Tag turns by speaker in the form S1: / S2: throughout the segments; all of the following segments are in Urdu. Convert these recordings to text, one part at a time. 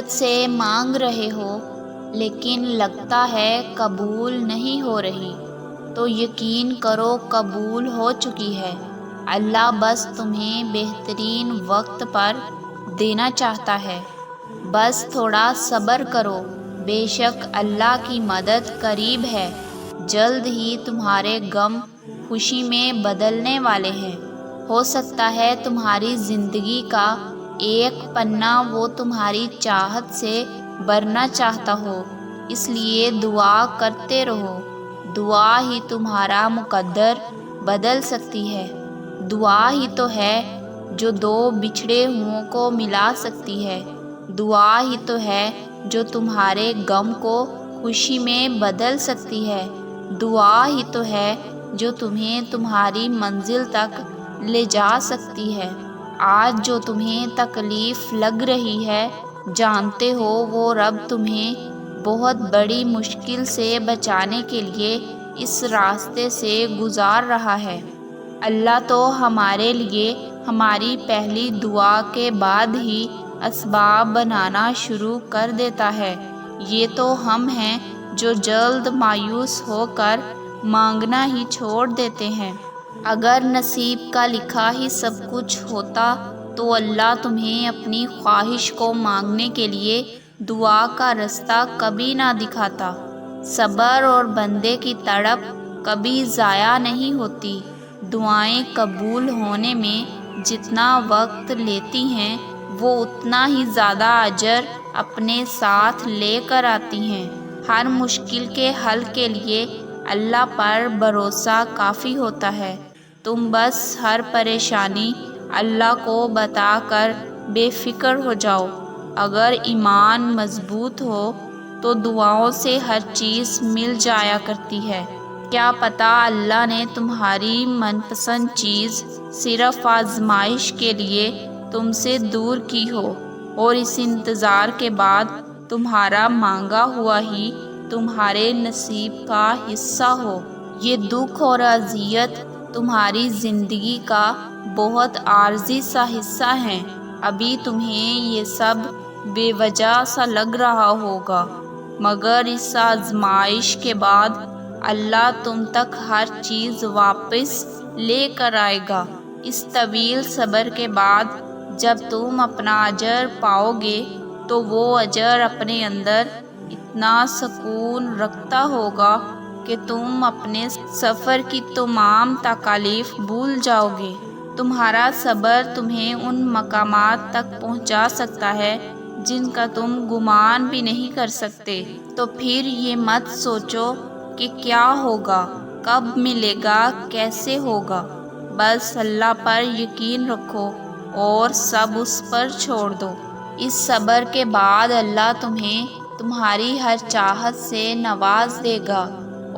S1: شدت سے مانگ رہے ہو لیکن لگتا ہے قبول نہیں ہو رہی، تو یقین کرو قبول ہو چکی ہے۔ اللہ بس تمہیں بہترین وقت پر دینا چاہتا ہے، بس تھوڑا صبر کرو۔ بے شک اللہ کی مدد قریب ہے، جلد ہی تمہارے غم خوشی میں بدلنے والے ہیں۔ ہو سکتا ہے تمہاری زندگی کا ایک پنہ وہ تمہاری چاہت سے بھرنا چاہتا ہو، اس لیے دعا کرتے رہو۔ دعا ہی تمہارا مقدر بدل سکتی ہے۔ دعا ہی تو ہے جو دو بچھڑے ہوئوں کو ملا سکتی ہے۔ دعا ہی تو ہے جو تمہارے غم کو خوشی میں بدل سکتی ہے۔ دعا ہی تو ہے جو تمہیں تمہاری منزل تک لے جا سکتی ہے۔ آج جو تمہیں تکلیف لگ رہی ہے، جانتے ہو وہ رب تمہیں بہت بڑی مشکل سے بچانے کے لیے اس راستے سے گزار رہا ہے۔ اللہ تو ہمارے لیے ہماری پہلی دعا کے بعد ہی اسباب بنانا شروع کر دیتا ہے۔ یہ تو ہم ہیں جو جلد مایوس ہو کر مانگنا ہی چھوڑ دیتے ہیں۔ اگر نصیب کا لکھا ہی سب کچھ ہوتا تو اللہ تمہیں اپنی خواہش کو مانگنے کے لیے دعا کا رستہ کبھی نہ دکھاتا۔ صبر اور بندے کی تڑپ کبھی ضائع نہیں ہوتی۔ دعائیں قبول ہونے میں جتنا وقت لیتی ہیں، وہ اتنا ہی زیادہ اجر اپنے ساتھ لے کر آتی ہیں۔ ہر مشکل کے حل کے لیے اللہ پر بھروسہ کافی ہوتا ہے۔ تم بس ہر پریشانی اللہ کو بتا کر بے فکر ہو جاؤ۔ اگر ایمان مضبوط ہو تو دعاؤں سے ہر چیز مل جایا کرتی ہے۔ کیا پتہ اللہ نے تمہاری من پسند چیز صرف آزمائش کے لیے تم سے دور کی ہو، اور اس انتظار کے بعد تمہارا مانگا ہوا ہی تمہارے نصیب کا حصہ ہو۔ یہ دکھ اور اذیت تمہاری زندگی کا بہت عارضی سا حصہ ہیں۔ ابھی تمہیں یہ سب بے وجہ سا لگ رہا ہوگا، مگر اس آزمائش کے بعد اللہ تم تک ہر چیز واپس لے کر آئے گا۔ اس طویل صبر کے بعد جب تم اپنا اجر پاؤ گے تو وہ اجر اپنے اندر اتنا سکون رکھتا ہوگا کہ تم اپنے سفر کی تمام تکالیف بھول جاؤ گے۔ تمہارا صبر تمہیں ان مقامات تک پہنچا سکتا ہے جن کا تم گمان بھی نہیں کر سکتے۔ تو پھر یہ مت سوچو کہ کیا ہوگا، کب ملے گا، کیسے ہوگا۔ بس اللہ پر یقین رکھو اور سب اس پر چھوڑ دو۔ اس صبر کے بعد اللہ تمہیں تمہاری ہر چاہت سے نواز دے گا،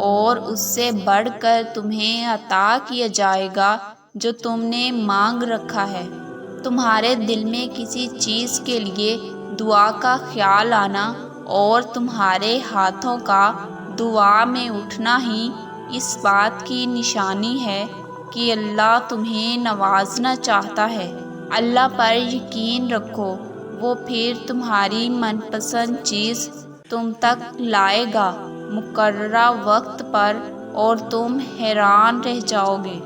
S1: اور اس سے بڑھ کر تمہیں عطا کیا جائے گا جو تم نے مانگ رکھا ہے۔ تمہارے دل میں کسی چیز کے لیے دعا کا خیال آنا اور تمہارے ہاتھوں کا دعا میں اٹھنا ہی اس بات کی نشانی ہے کہ اللہ تمہیں نوازنا چاہتا ہے۔ اللہ پر یقین رکھو، وہ پھر تمہاری من پسند چیز تم تک لائے گا مقررہ وقت پر، اور تم حیران رہ جاؤ گے۔